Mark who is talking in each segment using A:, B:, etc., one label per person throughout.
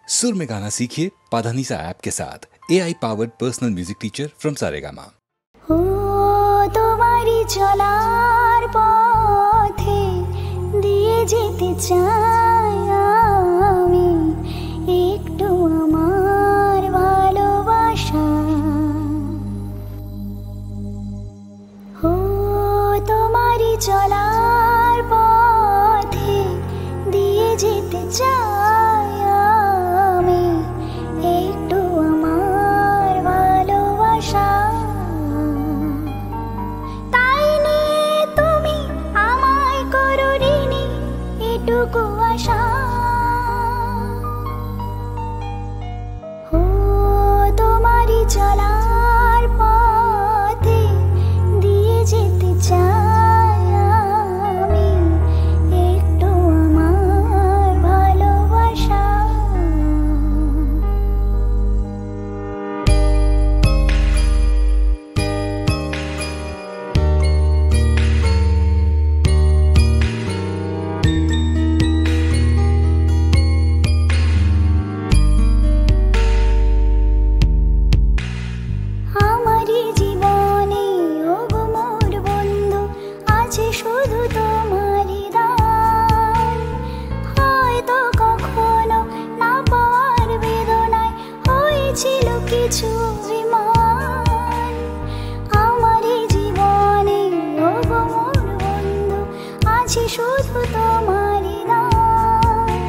A: सुर में गाना सीखिए पाधानीसा ऐप के साथ। AI powered personal music teacher from Saregama.
B: ও তোমারি চলার পথে দিয়ে যেতে চাই আমি একটু আমার ভালোবাসা। ও তোমারি চলার পথে দিয়ে যেতে চাই আমি একটু আমার ভালোবাসা। তাই নিয়ে তুমি আমায় করো ঋণী এটুকু আশা। ও তোমারি চলার পথে দিয়ে যেতে চাই আমি একটু আমার ভালোবাসা। আমারই জীবনে ওগো মোর বন্ধু আছে শুধু তোমারই দান। হয়তো কখনো না পাওয়ার বেদনায় হয়েছিল কিছু অভিমান। আমারই জীবনে ওগো মোর বন্ধু আছে শুধু তোমারই দান।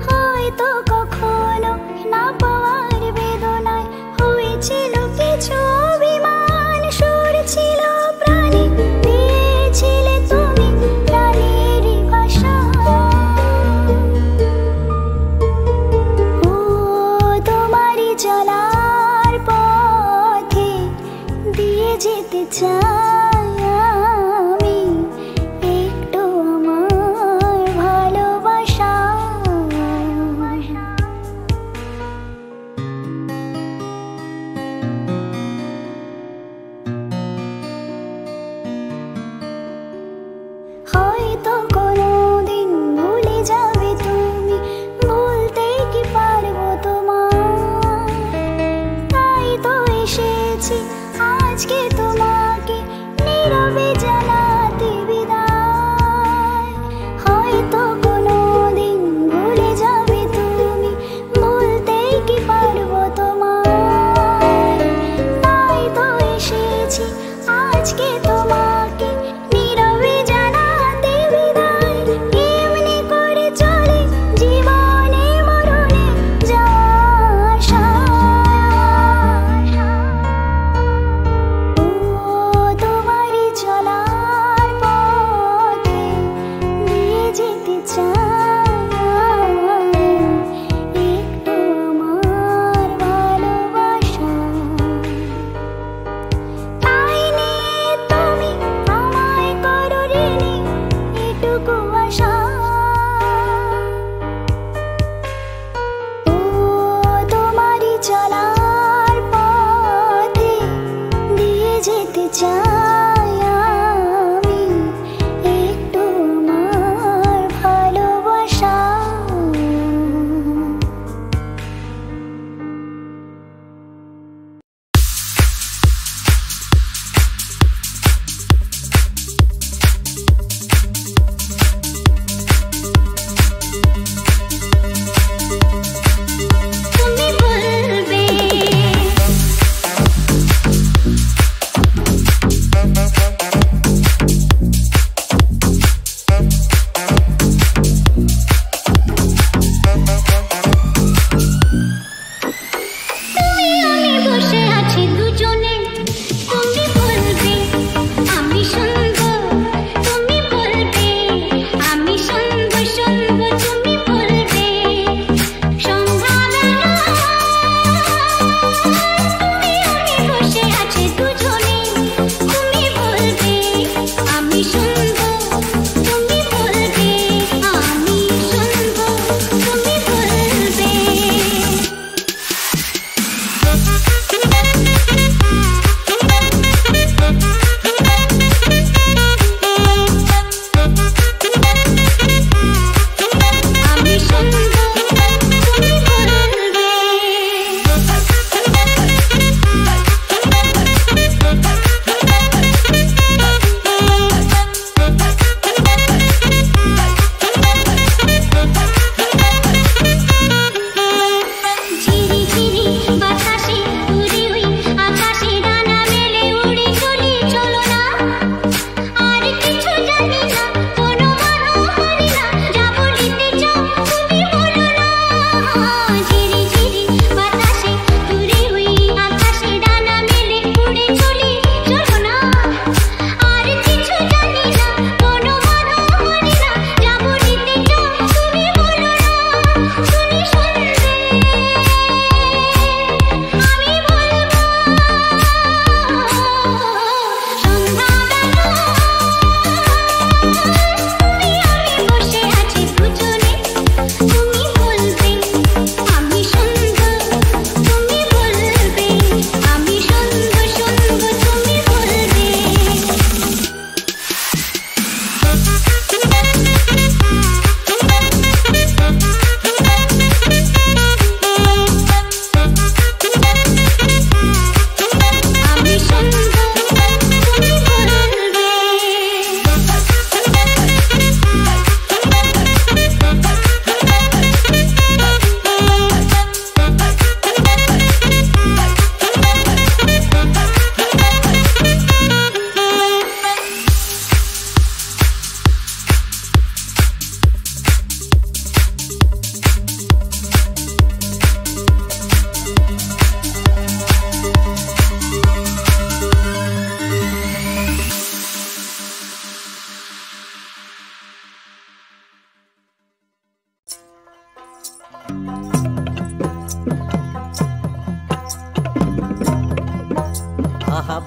B: হয়তো কখনো না পাওয়ার বেদনায় হয়েছিল কিছু অভিমান। সুর ছিল প্রাণে দিয়েছিলে তুমি প্রাণেরই ভাষা। ও তোমারই চলার পথে দিয়ে যেতে চাই আমি একটু আমার ভালোবাসা। হয়তো কোনোদিন ভুলে যাবে তুমি, ভুলতে কি পারবো তোমার। তাই তো এসেছি আজকে তোমাকে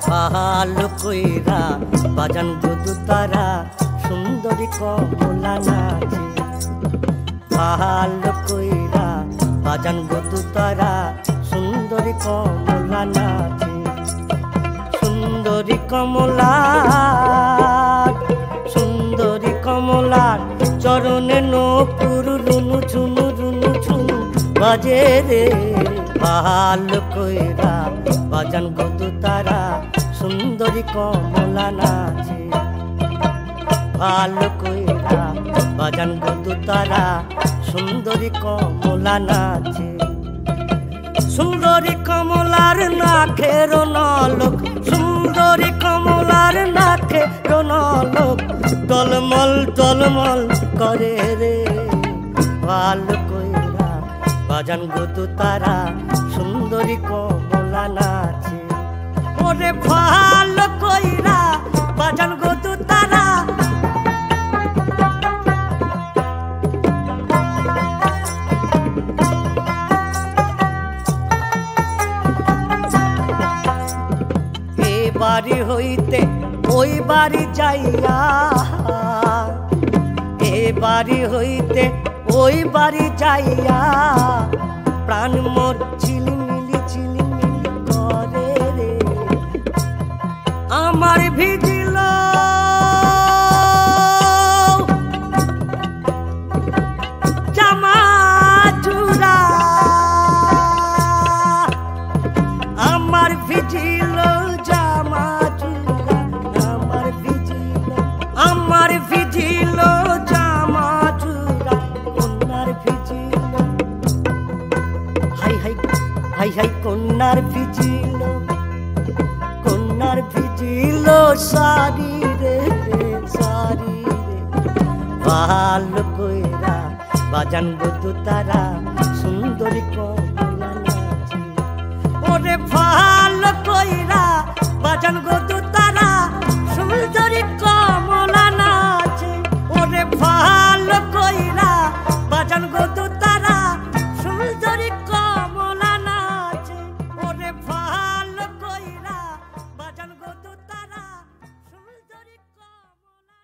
C: ভালো কইরা বাজান গুদু তারা সুন্দরী কমলা নাচে ভালো কইরা বাজান গুদু তারা সুন্দরী কমলা নাচে সুন্দরী কমলা সুন্দরী কমলার চরণে নপুর রুনু ঝুনু রুনু ঝুনু বাজে রে ভালো কইরা বাজান গুদু তারা সুন্দরী কমলা নাচে ভালো কইরা বাজান গুদু তারা সুন্দরী কমলা নাচে সুন্দরী কমলার নাকের নলক সুন্দরী কমলার নাকের নলক টলমল টলমল করে রে ভালো কইরা বাজান গুদু তারা সুন্দরী কমলা নাচে ওরে ভালো কইরা বাজান গুদু তারা বাড়ি হইতে ওই বাড়ি যাইয়া এ বাড়ি হইতে ওই বাড়ি যাইয়া প্রাণ মোর ঝিলিমিলি করে রে আমার ভিজিল জামা চূড়া আমার ভিজিল আমার ভিজিল জামা চূড়া কন্যার vigil high high high high কন্যার ভিজিল শাড়ি রে শাড়ি রে ভালো কইরা বাজান গুদু তারা সুন্দরী কমলা নাচে ওরে ভালো কইরা বাজান গুদু তারা সুন্দরী কমলা নাচে ওরে ভালো কইরা বাজান গুদু তারা সুন্দরী কমলা নাচে ওরে ভালো কইরা বাজান গুদু তারা সুন্দরী কমলা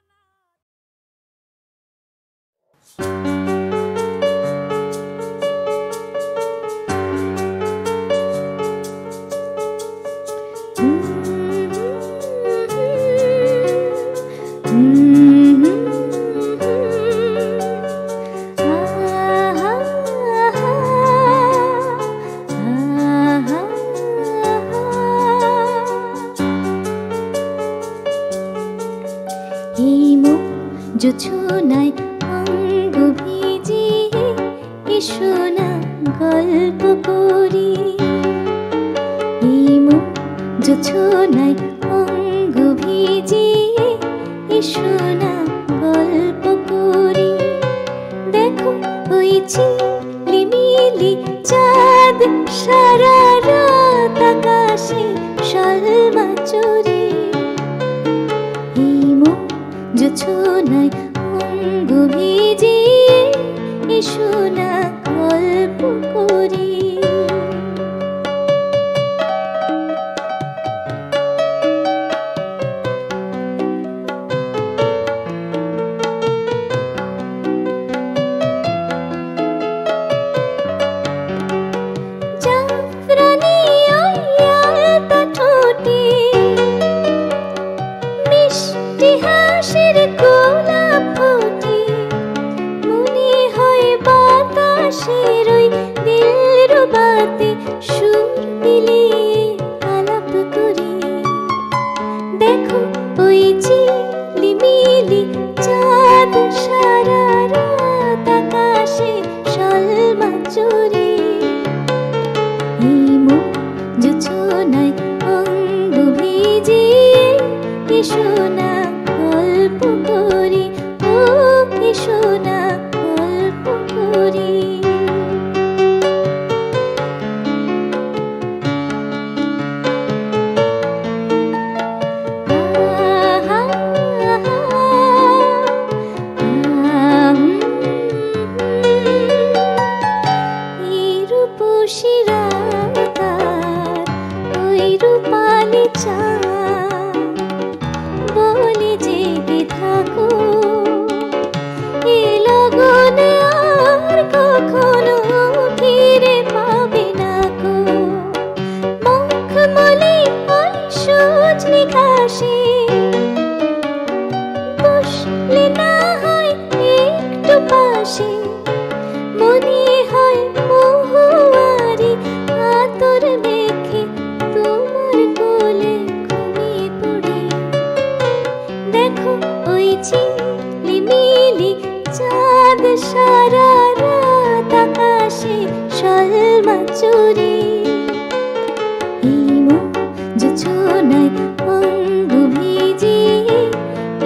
B: জোছনায় অঙ্গ ভিজিয়ে এসো না গল্প করি জোছনায় অঙ্গ ভিজিয়ে এসো না গল্প করি দেখো ওই ঝিলিমিলি চাঁদ সারা রাত আকাশে শালমা চুরি জোছনায় অঙ্গ ভিজিয়ে এসো না গল্প করি জাফরানি আলতা ঠোঁটে মিষ্টি হাসির গোলাপ ফোটে মনে হয় বাতাসের ওই দিলরুবাতে সুর মিলিয়ে আলাপ করি দেখো ওই ঝিলিমিলি চাঁদ সারা রাত আকাশে শালমা চুরি জোছনায় অঙ্গ ভিজিয়ে এসো না গল্প করি ও এসো না গল্প করি রূপসী রাত ওই রূপালি চাঁদ থাকো এ লগনে আর কখনো ফিরে পাবে না গো মুখমলি ওই সজনি ঘাসে বসলে না হয় একটু পাশে মনে হয় মহুয়ারি আতর মেখে তোমার কোলে ঘুমিয়ে পড়ি দেখো ওই ঝিলিমিলি চাঁদ সারা রাত আকাশে শলমা চুরি ইমো জোছনায় অঙ্গ ভিজিয়ে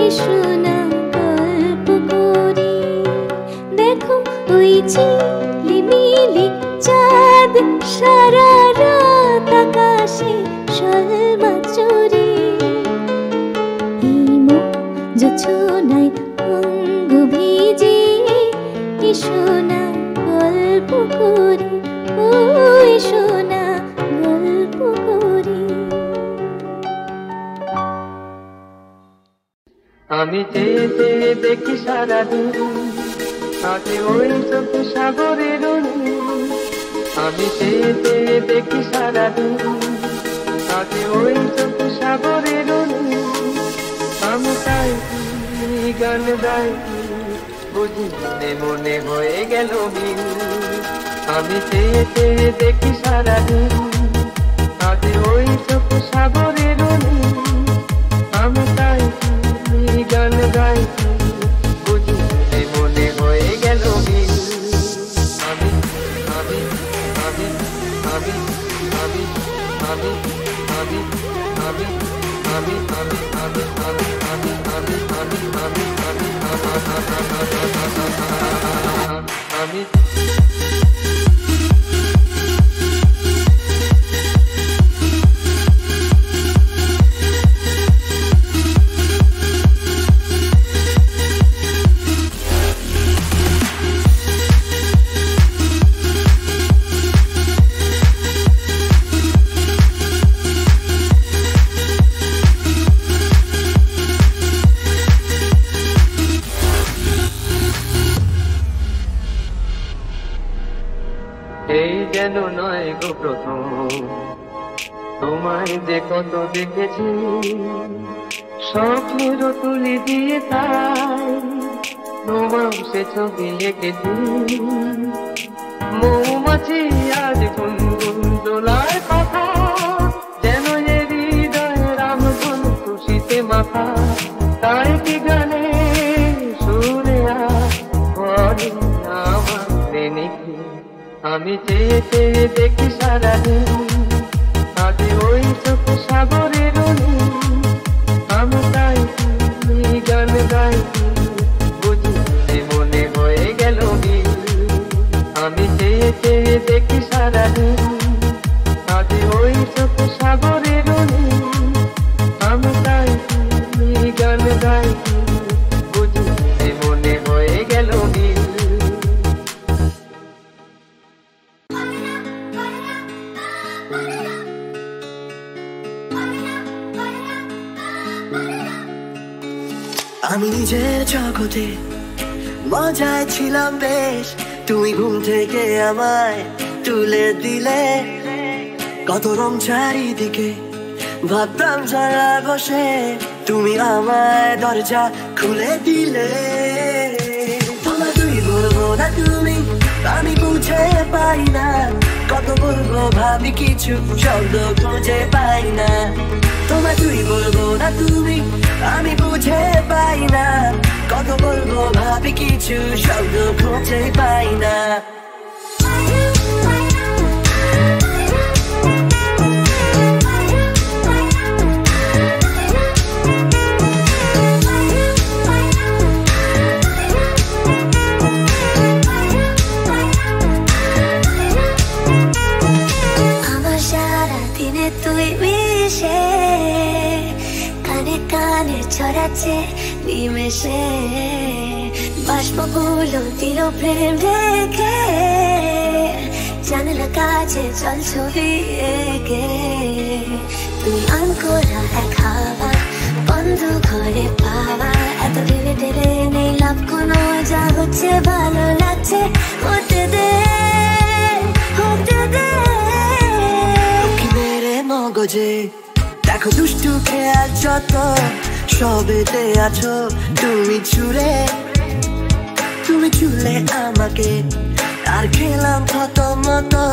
B: এসো না গল্প করি দেখো ওই ঝিলিমিলি চাঁদ সারা রাত আকাশে শলমা চুরি ইমো জোছনায় অঙ্গ ভিজিয়ে এসো না গল্প করি ও এসো না গল্প করি
D: আমি চেয়ে চেয়ে দেখি সারাদিন আগে ওই চোখ সাগরের আমি চেয়ে চেয়ে দেখি সারাদিন আগে ওই চোখ সাগরের আমি তাই গান গাই বুঝি মনে হয়ে গেল মিল আমি চেয়ে চেয়ে দেখি সারাদিন আগে ওই চোখ সাগরের আমি তাই গান গাই বুঝি মনে হয়ে গেল মিল আমি আমি আমি আমি আমি আমি আমি আমি আমি আমি আমি আমি আমি আমি আমি আমি এই যেন নয় গো প্রথম তোমায় যে কত দেখেছি স্বপ্নেরও তুলি দিয়ে তাই তোমার সে ছবি এঁকেছি মৌমাছি আজ গুনগুন দোলার কথা যেন এ হৃদয়ের আমগুন খুশিতে মাথা তাই কি গানে সুরে পড়ে আমার প্রেমিকি আমি চেয়ে চেয়ে দেখি সারাদিন আগে ওই চোখ সাগরের আমি তাই গান গাই বুঝি মনে হয়ে গেল মিল আমি চেয়ে চেয়ে দেখি সারাদিন আগে ওই চোখ সাগরের আমি তাই গান গাই বুঝি মনে হয়ে গেল মিল
E: আমি নিজের জগতে মজায় ছিলাম বেশ তুমি ঘুম থেকে আমায় তুলে দিলে কত রং চারিদিকে ভাবতাম যারা বসে তুমি আমায় দরজা খুলে দিলে তোমার তুই বলবো না তুমি আমি বুঝে পাই না কত বলবো ভাবি কিছু শব্দ খুঁজে পাই না তোমার তুই বলবো না তুমি আমি বুঝে পাই না কত বলবো ভাবি কিছু শব্দ খুঁজে পাই না
B: আমার সারা দিনে তুই মিশে কানে কানে ছড়াচ্ছে নিমেষে বাষ্পগুলো দিল প্রেম রেখে জানলা কাছে চল ছবি এঁকে তুই আনকোরা এক হাওয়া বন্ধ ঘরে পাওয়া এত টেনে টেনে নেই লাভ কোনো, যা হচ্ছে ভালো লাগছে হতে দে হতে দে।
E: কি মেরে মগজে দেখো দুষ্টু খেয়াল যত, সবেতে আছো তুমি চুরে, তুমি চুলে আমাকে আর খেলাম কত মতো,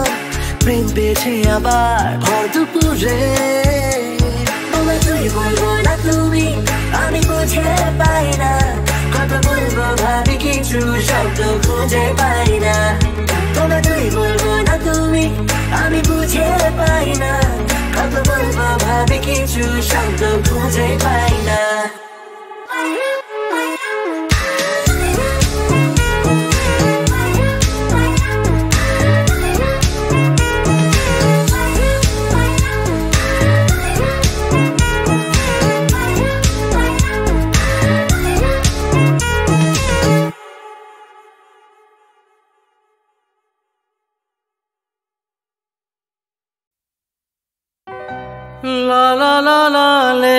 E: প্রেম পেয়েছে আবার ভর দুপুরে। তোমায় তুই বলবো না তুমি, আমি বুঝে পাই না, কত বলবো ভাবি কিছু শব্দ খুঁজে পাই না। তোমায় তুই বলবো না তুমি, আমি বুঝে পাই না, কত বলবো ভাবি কিছু শব্দ খুঁজে পাই না।
C: La la la la le,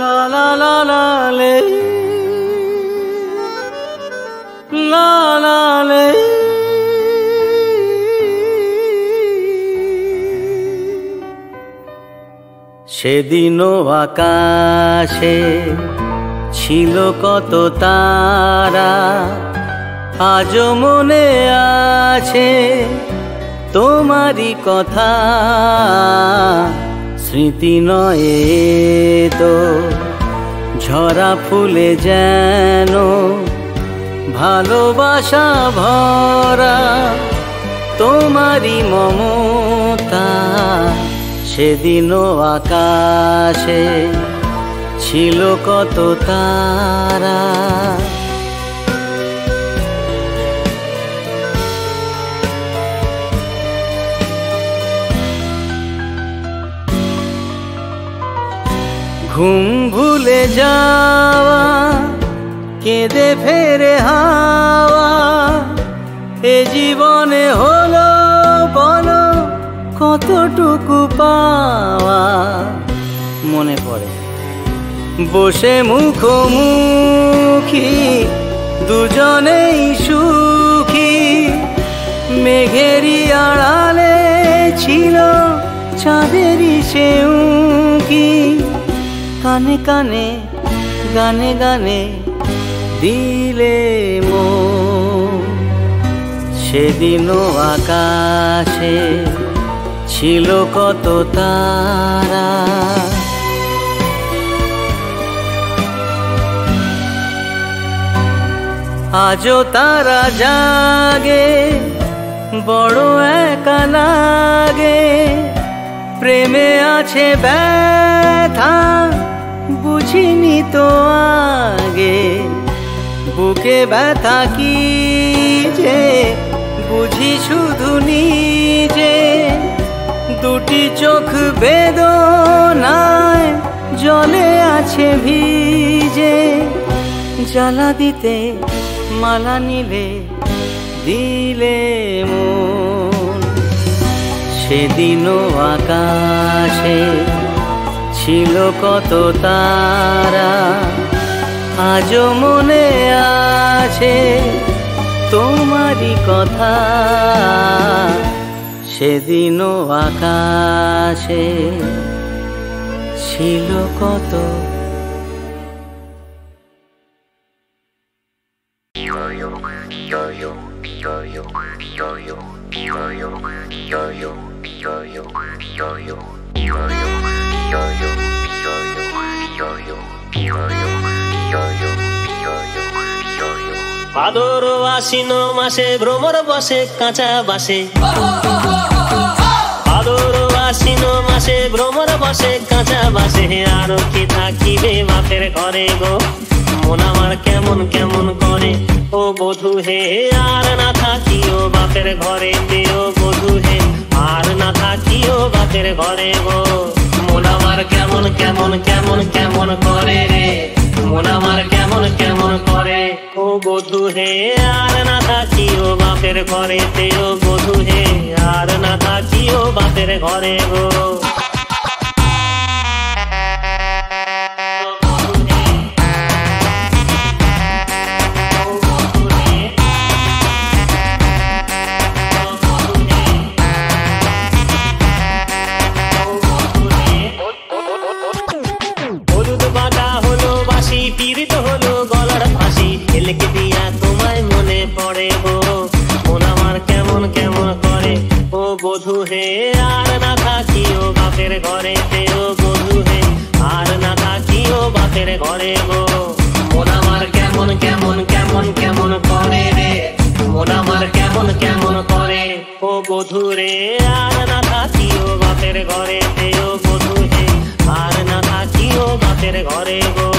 C: la la la la le, la la le। সেদিনও আকাশে ছিল কত তারা, আজও মনে আছে তোমারই কথা। স্মৃতি নয় তো ঝরা ফুলে যেন ভালোবাসা ভরা, তোমারই মমতা। সেদিনও আকাশে ছিল কত তারা। ঘুম ভুলে যাওয়া, কেঁদে ফেরে হাওয়া, এ জীবনে হলো বলো কতটুকু পাওয়া। মনে পড়ে বসে মুখোমুখি দুজনেই সুখী, মেঘেরই আড়ালে ছিল চাঁদেরই সে উঁকি। কানে কানে গানে গানে দিলে মন। সেদিনও আকাশে ছিল কত তারা। আজও তারা জাগে, বড় একা লাগে, প্রেমে আছে ব্যথা বুঝিনি তো আগে। বুকে ব্যথা কি যে বুঝি শুধু নিজে, দুটি চোখ বেদনায় জলে আছে ভিজে। জ্বালা দিতে মালা নিলে দিলে মন। সেদিনও আকাশে ছিল কত তারা, আজও মনে আছে তোমারই কথা। সেদিনও আকাশে ছিল কত।
F: ভাদর আশ্বিন মাসে ভ্রমর বসে কাঁচা বাসে। ভাদর আশ্বিন মাসে ভ্রমর বসে কাঁচা বাসে। আর কি থাকিবে বাপের ঘরে গো, মন আমার কেমন কেমন করে ও বধূ হে। আর না থাকিও বাপের ঘরে ও বধূ হে, আর না থাকিও বাপের ঘরে গো। মন আমার কেমন কেমন কেমন কেমন করে রে, মন আমার কেমন কেমন করে ও বধূ হে। আর না থাকিও বাপের ঘরে ও বধূ হে, আর না থাকিও বাপের ঘরে গো। কেমন কেমন করে ও বধূ হে আর না থাকিও বাপের ঘরেতে ও বধূ হে আর না থাকিও বাপের ঘরে গো মন আমার কেমন কেমন কেমন কেমন করে রে মন আমার কেমন কেমন করে ও বধূ রে আর না থাকিও বাপের ঘরেতে ও বধূ হে আর না থাকিও বাপের ঘরে গো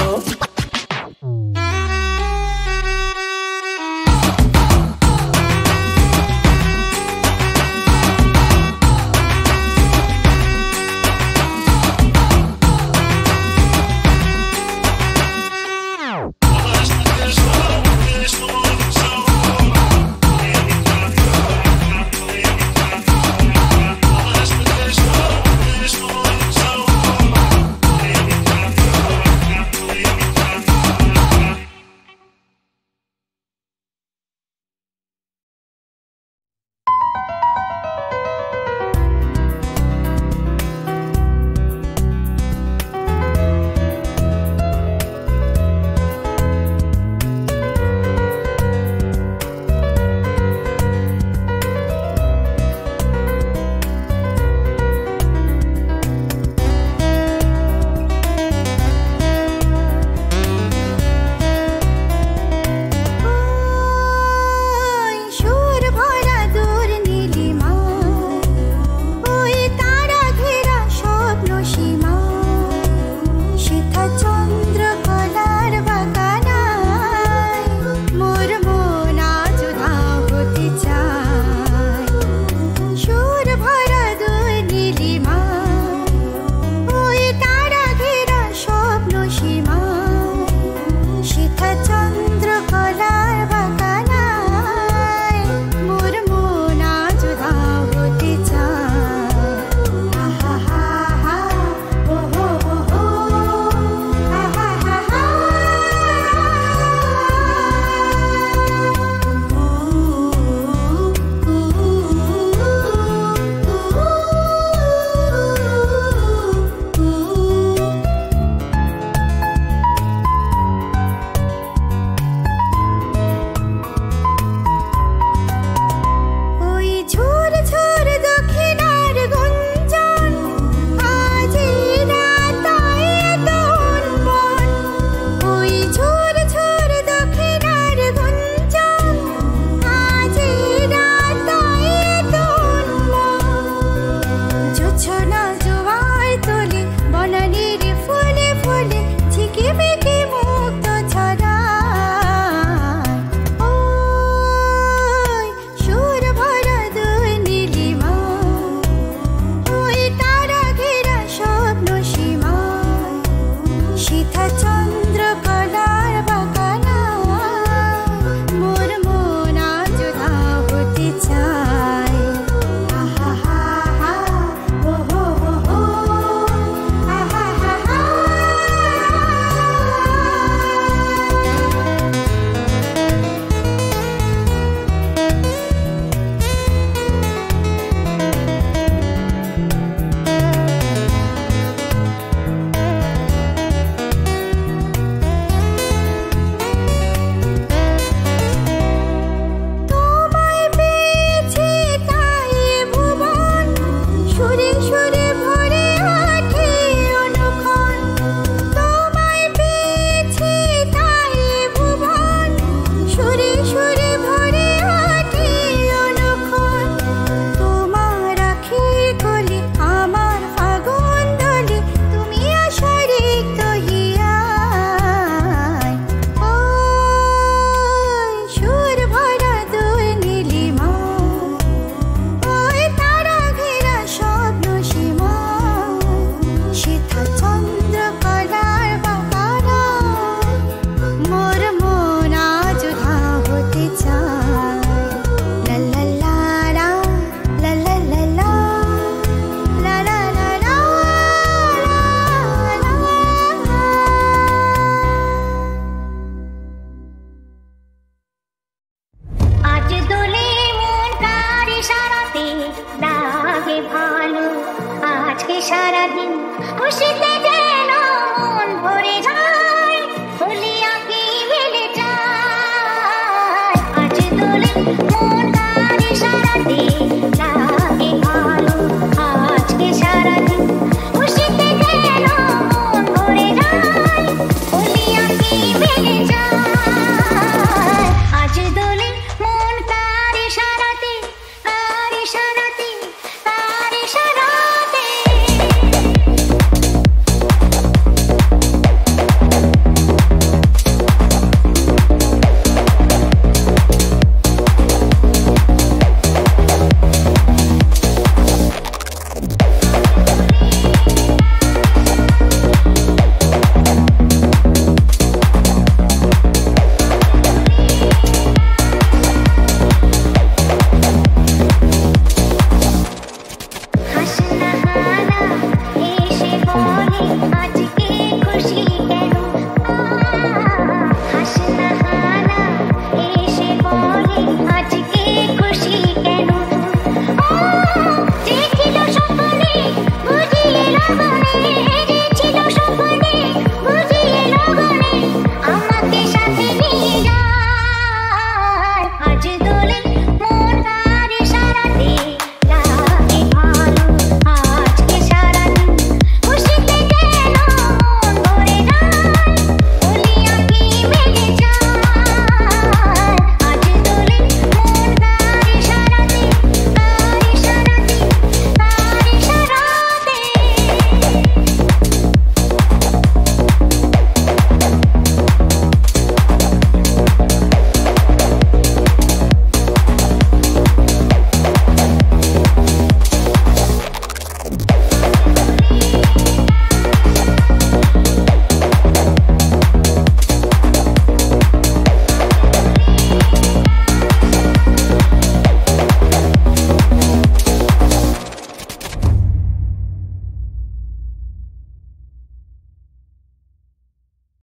B: সারাদিন খুশিতে